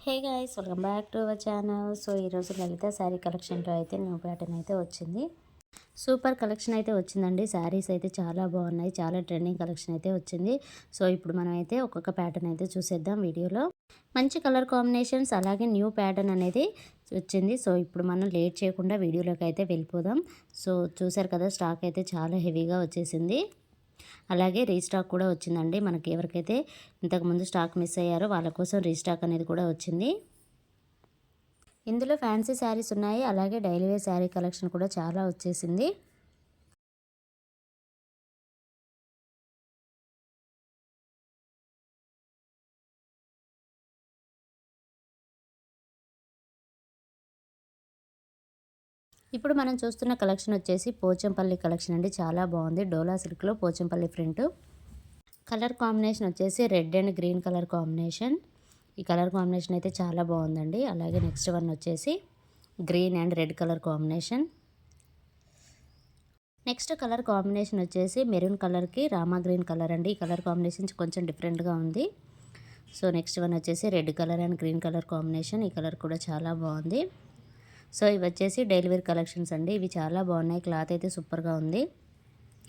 Hey guys, welcome back to our channel. So ఈరోజు లలిత శారీ కలెక్షన్లో అయితే న్యూ ప్యాటర్న్ అయితే వచ్చింది. సూపర్ కలెక్షన్ అయితే వచ్చిందండి. శారీస్ అయితే చాలా బాగున్నాయి. చాలా ట్రెండింగ్ కలెక్షన్ అయితే వచ్చింది. సో ఇప్పుడు మనం అయితే ఒక్కొక్క ప్యాటర్న్ అయితే చూసేద్దాం వీడియోలో. మంచి కలర్ కాంబినేషన్స్ అలాగే న్యూ ప్యాటర్న్ అనేది వచ్చింది. సో ఇప్పుడు మనం లేట్ చేయకుండా వీడియోలోకి అయితే వెళ్ళిపోదాం. సో చూసారు కదా, స్టాక్ అయితే చాలా హెవీగా వచ్చేసింది. అలాగే రీస్టాక్ కూడా వచ్చిందండి. మనకి ఎవరికైతే ఇంతకుముందు స్టాక్ మిస్ అయ్యారో వాళ్ళ కోసం రీస్టాక్ అనేది కూడా వచ్చింది. ఇందులో ఫ్యాన్సీ శారీస్ ఉన్నాయి. అలాగే డైలీ వేర్ శారీ కలెక్షన్ కూడా చాలా వచ్చేసింది. ఇప్పుడు మనం చూస్తున్న కలెక్షన్ వచ్చేసి పోచంపల్లి కలెక్షన్ అండి. చాలా బాగుంది. డోలా సిల్క్లో పోచంపల్లి ప్రింట్. కలర్ కాంబినేషన్ వచ్చేసి red and green colour combination. ఈ కలర్ కాంబినేషన్ అయితే చాలా బాగుందండి. అలాగే నెక్స్ట్ వన్ వచ్చేసి green and red colour combination. Next colour combination వచ్చేసి మెరూన్ కలర్కి రామా గ్రీన్ కలర్ అండి. ఈ కలర్ కాంబినేషన్ కొంచెం డిఫరెంట్గా ఉంది. సో నెక్స్ట్ వన్ వచ్చేసి red colour and green colour combination. ఈ కలర్ కూడా చాలా బాగుంది. సో ఇవి వచ్చేసి డైలీ వేర్ కలెక్షన్స్ అండి. ఇవి చాలా బాగున్నాయి. క్లాత్ అయితే సూపర్గా ఉంది.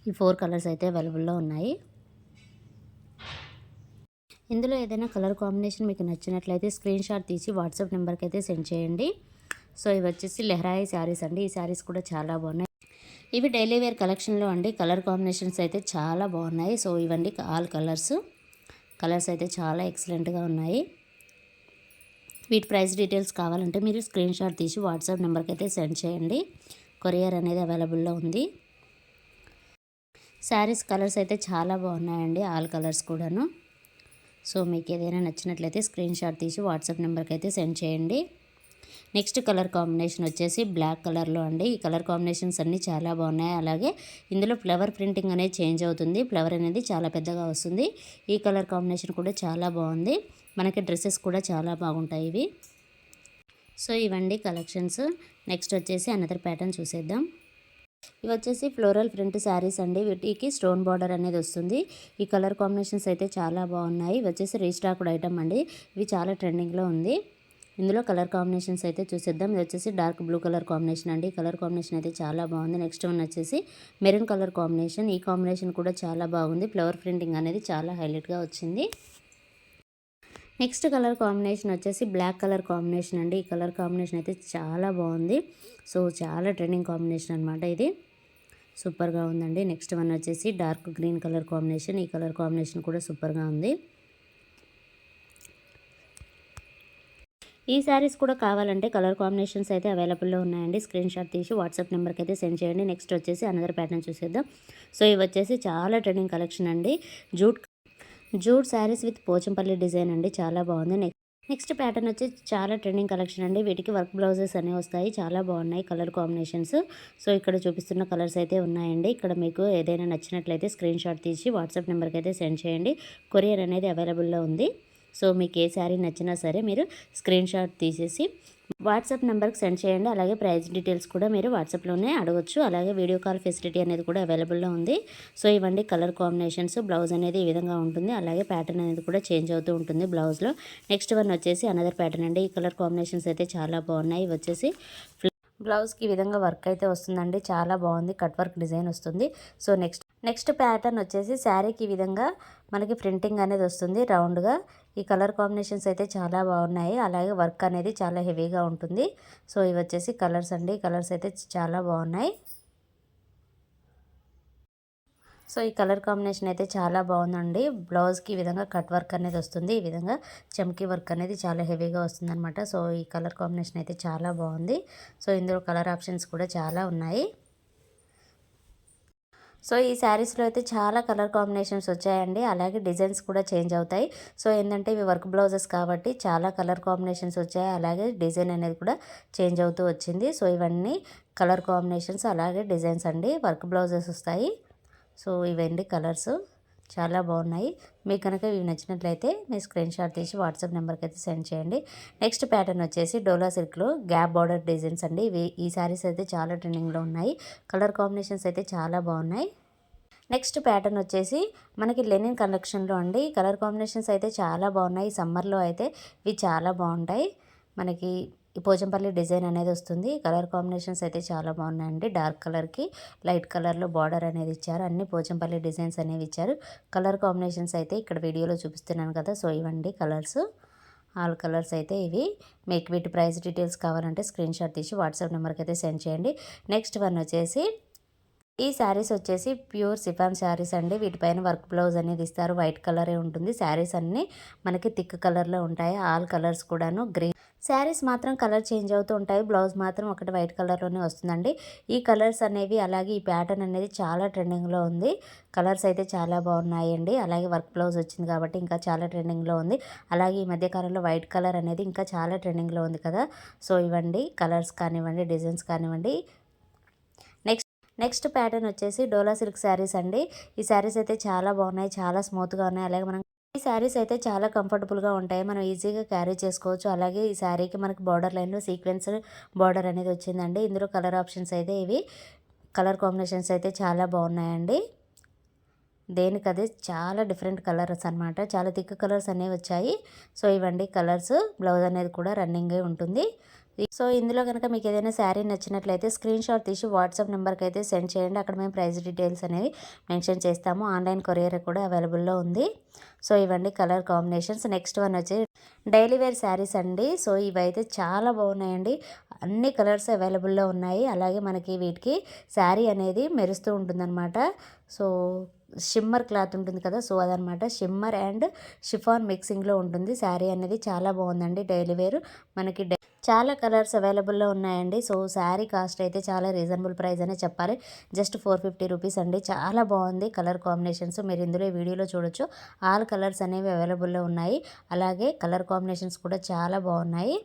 ఈ 4 కలర్స్ అయితే అవైలబుల్లో ఉన్నాయి. ఇందులో ఏదైనా కలర్ కాంబినేషన్ మీకు నచ్చినట్లయితే స్క్రీన్ షాట్ తీసి వాట్సాప్ నెంబర్కి అయితే సెండ్ చేయండి. సో ఇవి వచ్చేసి లెహరాయి శారీస్ అండి. ఈ శారీస్ కూడా చాలా బాగున్నాయి. ఇవి డైలీ వేర్ కలెక్షన్లో అండి. కలర్ కాంబినేషన్స్ అయితే చాలా బాగున్నాయి. సో ఇవండి ఆల్ కలర్స్ అయితే చాలా ఎక్సలెంట్గా ఉన్నాయి. వీటి ప్రైస్ డీటెయిల్స్ కావాలంటే మీరు స్క్రీన్ షాట్ తీసి వాట్సాప్ నెంబర్కి అయితే సెండ్ చేయండి. కొరియర్ అనేది అవైలబుల్లో ఉంది. శారీస్ కలర్స్ అయితే చాలా బాగున్నాయండి. ఆల్ కలర్స్ కూడాను. సో మీకు ఏదైనా నచ్చినట్లయితే స్క్రీన్ షాట్ తీసి వాట్సాప్ నెంబర్కి అయితే సెండ్ చేయండి. నెక్స్ట్ కలర్ కాంబినేషన్ వచ్చేసి బ్లాక్ కలర్లో అండి. ఈ కలర్ కాంబినేషన్స్ అన్నీ చాలా బాగున్నాయి. అలాగే ఇందులో ఫ్లవర్ ప్రింటింగ్ అనేది చేంజ్ అవుతుంది. ఫ్లవర్ అనేది చాలా పెద్దగా వస్తుంది. ఈ కలర్ కాంబినేషన్ కూడా చాలా బాగుంది. మనకి డ్రెస్సెస్ కూడా చాలా బాగుంటాయి ఇవి. సో ఇవండి కలెక్షన్స్. నెక్స్ట్ వచ్చేసి అనదర్ ప్యాటర్న్ చూసేద్దాం. ఇవి వచ్చేసి ఫ్లోరల్ ప్రింట్ శారీస్ అండి. వీటికి స్టోన్ బార్డర్ అనేది వస్తుంది. ఈ కలర్ కాంబినేషన్స్ అయితే చాలా బాగున్నాయి. ఇవి వచ్చేసి రీస్టాక్డ్ ఐటమ్ అండి. ఇవి చాలా ట్రెండింగ్లో ఉంది. ఇందులో కలర్ కాంబినేషన్స్ అయితే చూసేద్దాం. ఇది వచ్చేసి డార్క్ బ్లూ కలర్ కాంబినేషన్ అండి. ఈ కలర్ కాంబినేషన్ అయితే చాలా బాగుంది. నెక్స్ట్ వన్ వచ్చేసి మెరూన్ కలర్ కాంబినేషన్. ఈ కాంబినేషన్ కూడా చాలా బాగుంది. ఫ్లవర్ ప్రింటింగ్ అనేది చాలా హైలైట్గా వచ్చింది. నెక్స్ట్ కలర్ కాంబినేషన్ వచ్చేసి బ్లాక్ కలర్ కాంబినేషన్ అండి. ఈ కలర్ కాంబినేషన్ అయితే చాలా బాగుంది. సో చాలా ట్రెండింగ్ కాంబినేషన్ అనమాట ఇది. సూపర్గా ఉందండి. నెక్స్ట్ వన్ వచ్చేసి డార్క్ గ్రీన్ కలర్ కాంబినేషన్. ఈ కలర్ కాంబినేషన్ కూడా సూపర్గా ఉంది. ఈ శారీస్ కూడా కావాలంటే కలర్ కాంబినేషన్స్ అయితే అవైలబుల్లో ఉన్నాయండి. స్క్రీన్ షాట్ తీసి వాట్సాప్ నెంబర్కి అయితే సెండ్ చేయండి. నెక్స్ట్ వచ్చేసి అనదర్ ప్యాటర్న్ చూసేద్దాం. సో ఇవి వచ్చేసి చాలా ట్రెండింగ్ కలెక్షన్ అండి. Jute saris with Pochampally design అండి. చాలా బాగుంది. నెక్స్ట్ ప్యాటర్న్ వచ్చి చాలా ట్రెండింగ్ కలెక్షన్ అండి. వీటికి వర్క్ బ్లౌజెస్ అనేవి వస్తాయి. చాలా బాగున్నాయి కలర్ కాంబినేషన్స్. సో ఇక్కడ చూపిస్తున్న కలర్స్ అయితే ఉన్నాయండి. ఇక్కడ మీకు ఏదైనా నచ్చినట్లయితే స్క్రీన్ షాట్ తీసి వాట్సాప్ నెంబర్కి అయితే సెండ్ చేయండి. కొరియర్ అనేది అవైలబుల్లో ఉంది. సో మీకు ఏ శారీ నచ్చినా సరే మీరు స్క్రీన్ షాట్ తీసేసి వాట్సాప్ నెంబర్కి సెండ్ చేయండి. అలాగే ప్రైస్ డీటెయిల్స్ కూడా మీరు వాట్సాప్లోనే అడగచ్చు. అలాగే వీడియో కాల్ ఫెసిలిటీ అనేది కూడా అవైలబుల్లో ఉంది. సో ఇవన్నీ కలర్ కాంబినేషన్స్. బ్లౌజ్ అనేది ఈ విధంగా ఉంటుంది. అలాగే ప్యాటర్న్ అనేది కూడా చేంజ్ అవుతూ ఉంటుంది బ్లౌజ్లో. నెక్స్ట్ వన్ వచ్చేసి అనదర్ ప్యాటర్న్ అండి. ఈ కలర్ కాంబినేషన్స్ అయితే చాలా బాగున్నాయి. ఇవి వచ్చేసి బ్లౌజ్కి ఈ విధంగా వర్క్ అయితే వస్తుందండి. చాలా బాగుంది. కట్ వర్క్ డిజైన్ వస్తుంది. సో నెక్స్ట్ ప్యాటర్న్ వచ్చేసి శారీకి ఈ విధంగా మనకి ప్రింటింగ్ అనేది వస్తుంది రౌండ్గా. ఈ కలర్ కాంబినేషన్స్ అయితే చాలా బాగున్నాయి. అలాగే వర్క్ అనేది చాలా హెవీగా ఉంటుంది. సో ఇవి వచ్చేసి కలర్స్ అండి. కలర్స్ అయితే చాలా బాగున్నాయి. సో ఈ కలర్ కాంబినేషన్ అయితే చాలా బాగుందండి. బ్లౌజ్కి ఈ విధంగా కట్ వర్క్ అనేది వస్తుంది. ఈ విధంగా చమ్కీ వర్క్ అనేది చాలా హెవీగా వస్తుంది అనమాట. సో ఈ కలర్ కాంబినేషన్ అయితే చాలా బాగుంది. సో ఇందులో కలర్ ఆప్షన్స్ కూడా చాలా ఉన్నాయి. సో ఈ శారీస్లో అయితే చాలా కలర్ కాంబినేషన్స్ వచ్చాయండి. అలాగే డిజైన్స్ కూడా చేంజ్ అవుతాయి. సో ఏంటంటే ఇవి వర్క్ బ్లౌజెస్ కాబట్టి చాలా కలర్ కాంబినేషన్స్ వచ్చాయి. అలాగే డిజైన్ అనేది కూడా చేంజ్ అవుతూ వచ్చింది. సో ఇవన్నీ కలర్ కాంబినేషన్స్ అలాగే డిజైన్స్ అండి. వర్క్ బ్లౌజెస్ వస్తాయి. సో ఇవండి కలర్స్ చాలా బాగున్నాయి. మీకు కనుక ఇవి నచ్చినట్లయితే మీ స్క్రీన్ షాట్ తీసి వాట్సాప్ నెంబర్కి అయితే సెండ్ చేయండి. నెక్స్ట్ ప్యాటర్న్ వచ్చేసి డోలా సిల్క్లో గ్యాప్ బార్డర్ డిజైన్స్ అండి. ఈ శారీస్ అయితే చాలా ట్రెండింగ్లో ఉన్నాయి. కలర్ కాంబినేషన్స్ అయితే చాలా బాగున్నాయి. నెక్స్ట్ ప్యాటర్న్ వచ్చేసి మనకి లెనిన్ కలెక్షన్లో అండి. కలర్ కాంబినేషన్స్ అయితే చాలా బాగున్నాయి. సమ్మర్లో అయితే ఇవి చాలా బాగుంటాయి. మనకి ఈ పోచంపల్లి డిజైన్ అనేది వస్తుంది. కలర్ కాంబినేషన్స్ అయితే చాలా బాగున్నాయండి. డార్క్ కలర్కి లైట్ కలర్లో బార్డర్ అనేది ఇచ్చారు. అన్ని పోచంపల్లి డిజైన్స్ అనేవి ఇచ్చారు. కలర్ కాంబినేషన్స్ అయితే ఇక్కడ వీడియోలో చూపిస్తున్నాను కదా, సో ఇవ్వండి కలర్స్. ఆల్ కలర్స్ అయితే ఇవి. మీకు వీటి ప్రైస్ డీటెయిల్స్ కావాలంటే స్క్రీన్ షాట్ తీసి వాట్సాప్ నెంబర్కి అయితే సెండ్ చేయండి. నెక్స్ట్ వన్ వచ్చేసి ఈ శారీస్ వచ్చేసి ప్యూర్ సిఫాన్ శారీస్ అండి. వీటిపైన వర్క్ బ్లౌజ్ అనేది ఇస్తారు. వైట్ కలరే ఉంటుంది. శారీస్ అన్నీ మనకి థిక్ కలర్లో ఉంటాయి. ఆల్ కలర్స్ కూడాను గ్రీన్. శారీస్ మాత్రం కలర్ చేంజ్ అవుతూ ఉంటాయి. బ్లౌజ్ మాత్రం ఒకటి వైట్ కలర్లోనే వస్తుందండి. ఈ కలర్స్ అనేవి అలాగే ఈ ప్యాటర్న్ అనేది చాలా ట్రెండింగ్లో ఉంది. కలర్స్ అయితే చాలా బాగున్నాయండి. అలాగే వర్క్ బ్లౌజ్ వచ్చింది కాబట్టి ఇంకా చాలా ట్రెండింగ్లో ఉంది. అలాగే ఈ మధ్యకాలంలో వైట్ కలర్ అనేది ఇంకా చాలా ట్రెండింగ్లో ఉంది కదా. సో ఇవ్వండి కలర్స్ కానివ్వండి, డిజైన్స్ కానివ్వండి. నెక్స్ట్ ప్యాటర్న్ వచ్చేసి డోలా సిల్క్ శారీస్ అండి. ఈ శారీస్ అయితే చాలా బాగున్నాయి, చాలా స్మూత్గా ఉన్నాయి. అలాగే మనం ఈ శారీస్ అయితే చాలా కంఫర్టబుల్గా ఉంటాయి. మనం ఈజీగా క్యారీ చేసుకోవచ్చు. అలాగే ఈ శారీకి మనకి బార్డర్ లైన్లో సీక్వెన్స్ బార్డర్ అనేది వచ్చిందండి. ఇందులో కలర్ ఆప్షన్స్ అయితే ఇవి. కలర్ కాంబినేషన్స్ అయితే చాలా బాగున్నాయండి. దేనికదే చాలా డిఫరెంట్ కలర్స్ అనమాట. చాలా థిక్ కలర్స్ అనేవి వచ్చాయి. సో ఇవ్వండి కలర్స్. బ్లౌజ్ అనేది కూడా రన్నింగే ఉంటుంది. సో ఇందులో కనుక మీకు ఏదైనా శారీ నచ్చినట్లయితే స్క్రీన్ షాట్ తీసి వాట్సాప్ నెంబర్కి అయితే సెండ్ చేయండి. అక్కడ మేము ప్రైస్ డీటెయిల్స్ అనేవి మెన్షన్ చేస్తాము. ఆన్లైన్ కొరియర్ కూడా అవైలబుల్లో ఉంది. సో ఇవ్వండి కలర్ కాంబినేషన్స్. నెక్స్ట్ వన్ వచ్చి డైలీ వేర్ శారీస్ అండి. సో ఇవైతే చాలా బాగున్నాయండి. అన్ని కలర్స్ అవైలబుల్లో ఉన్నాయి. అలాగే మనకి వీటికి శారీ అనేది మెరుస్తూ ఉంటుందన్నమాట. సో షిమ్మర్ క్లాత్ ఉంటుంది కదా, సో అదనమాట. షిమ్మర్ అండ్ షిఫాన్ మిక్సింగ్లో ఉంటుంది. శారీ అనేది చాలా బాగుందండి. డైలీ వేర్ మనకి చాలా కలర్స్ అవైలబుల్లో ఉన్నాయండి. సో శారీ కాస్ట్ అయితే చాలా రీజనబుల్ ప్రైస్ అనే చెప్పాలి. జస్ట్ 450 రూపీస్ అండి. చాలా బాగుంది కలర్ కాంబినేషన్స్. మీరు ఇందులో వీడియోలో చూడొచ్చు. ఆల్ కలర్స్ అనేవి అవైలబుల్లో ఉన్నాయి. అలాగే కలర్ కాంబినేషన్స్ కూడా చాలా బాగున్నాయి.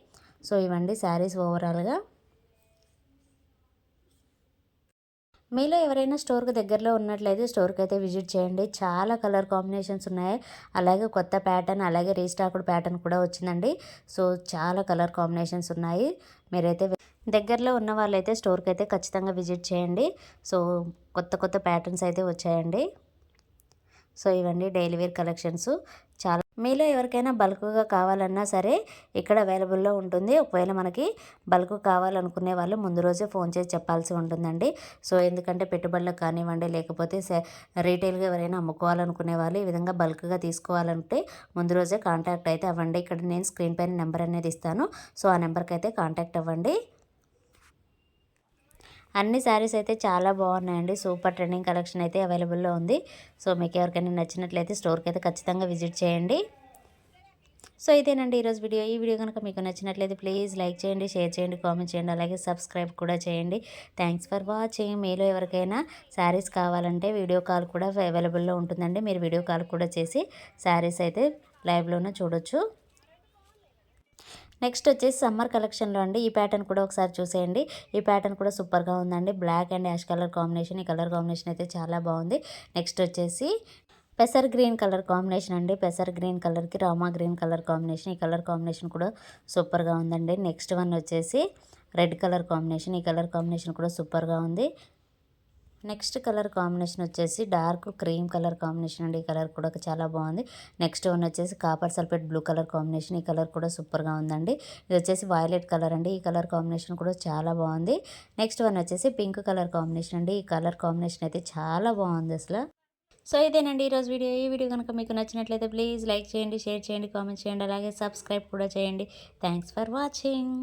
సో ఇవ్వండి శారీస్ ఓవరాల్గా. మీలో ఎవరైనా స్టోర్కి దగ్గరలో ఉన్నట్లయితే స్టోర్కి అయితే విజిట్ చేయండి. చాలా కలర్ కాంబినేషన్స్ ఉన్నాయి. అలాగే కొత్త ప్యాటర్న్, అలాగే రీస్టాక్డ్ ప్యాటర్న్ కూడా వచ్చిందండి. సో చాలా కలర్ కాంబినేషన్స్ ఉన్నాయి. మీరైతే దగ్గరలో ఉన్న వాళ్ళైతే స్టోర్కి అయితే ఖచ్చితంగా విజిట్ చేయండి. సో కొత్త కొత్త ప్యాటర్న్స్ అయితే వచ్చాయండి. సో ఇవన్నీ డైలీ వేర్ కలెక్షన్స్. చాలా మీలో ఎవరికైనా బల్క్గా కావాలన్నా సరే ఇక్కడ అవైలబుల్లో ఉంటుంది. ఒకవేళ మనకి బల్క్ కావాలనుకునే వాళ్ళు ముందు రోజే ఫోన్ చేసి చెప్పాల్సి ఉంటుందండి. సో ఎందుకంటే పెట్టుబడులకు కానివ్వండి, లేకపోతే రీటైల్గా ఎవరైనా అమ్ముకోవాలనుకునే వాళ్ళు ఈ విధంగా బల్క్గా తీసుకోవాలంటే ముందు రోజే కాంటాక్ట్ అయితే అవ్వండి. ఇక్కడ నేను స్క్రీన్ పైన నెంబర్ అనేది ఇస్తాను. సో ఆ నెంబర్కి అయితే కాంటాక్ట్ అవ్వండి. అన్ని శారీస్ అయితే చాలా బాగున్నాయండి. సూపర్ ట్రెండింగ్ కలెక్షన్ అయితే అవైలబుల్లో ఉంది. సో మీకు ఎవరికైనా నచ్చినట్లయితే స్టోర్కి అయితే ఖచ్చితంగా విజిట్ చేయండి. సో ఇదేనండి ఈరోజు వీడియో. ఈ వీడియో కనుక మీకు నచ్చినట్లయితే ప్లీజ్ లైక్ చేయండి, షేర్ చేయండి, కామెంట్ చేయండి, అలాగే సబ్స్క్రైబ్ కూడా చేయండి. Thanks for watching. మీలో ఎవరికైనా శారీస్ కావాలంటే వీడియో కాల్ కూడా అవైలబుల్లో ఉంటుందండి. మీరు వీడియో కాల్ కూడా చేసి శారీస్ అయితే లైవ్లోనే చూడొచ్చు. నెక్స్ట్ వచ్చేసి సమ్మర్ కలెక్షన్లో అండి. ఈ ప్యాటర్న్ కూడా ఒకసారి చూసేయండి. ఈ ప్యాటర్న్ కూడా సూపర్గా ఉందండి. Black and ash colour combination. ఈ కలర్ కాంబినేషన్ అయితే చాలా బాగుంది. నెక్స్ట్ వచ్చేసి పెసర్ గ్రీన్ కలర్ కాంబినేషన్ అండి. పెసర్ గ్రీన్ కలర్కి రామా గ్రీన్ కలర్ కాంబినేషన్. ఈ కలర్ కాంబినేషన్ కూడా సూపర్గా ఉందండి. నెక్స్ట్ వన్ వచ్చేసి రెడ్ కలర్ కాంబినేషన్. ఈ కలర్ కాంబినేషన్ కూడా సూపర్గా ఉంది. నెక్స్ట్ కలర్ కాంబినేషన్ వచ్చేసి డార్క్ క్రీమ్ కలర్ కాంబినేషన్ అండి. ఈ కలర్ కూడా చాలా బాగుంది. నెక్స్ట్ వన్ వచ్చేసి copper sulphate blue colour combination. ఈ కలర్ కూడా సూపర్గా ఉందండి. ఇది వచ్చేసి వైలెట్ కలర్ అండి. ఈ కలర్ కాంబినేషన్ కూడా చాలా బాగుంది. నెక్స్ట్ వన్ వచ్చేసి పింక్ కలర్ కాంబినేషన్ అండి. ఈ కలర్ కాంబినేషన్ అయితే చాలా బాగుంది అసలు. సో ఇదేనండి ఈరోజు వీడియో. ఈ వీడియో కనుక మీకు నచ్చినట్లయితే ప్లీజ్ లైక్ చేయండి, షేర్ చేయండి, కామెంట్ చేయండి, అలాగే సబ్స్క్రైబ్ కూడా చేయండి. Thanks for watching.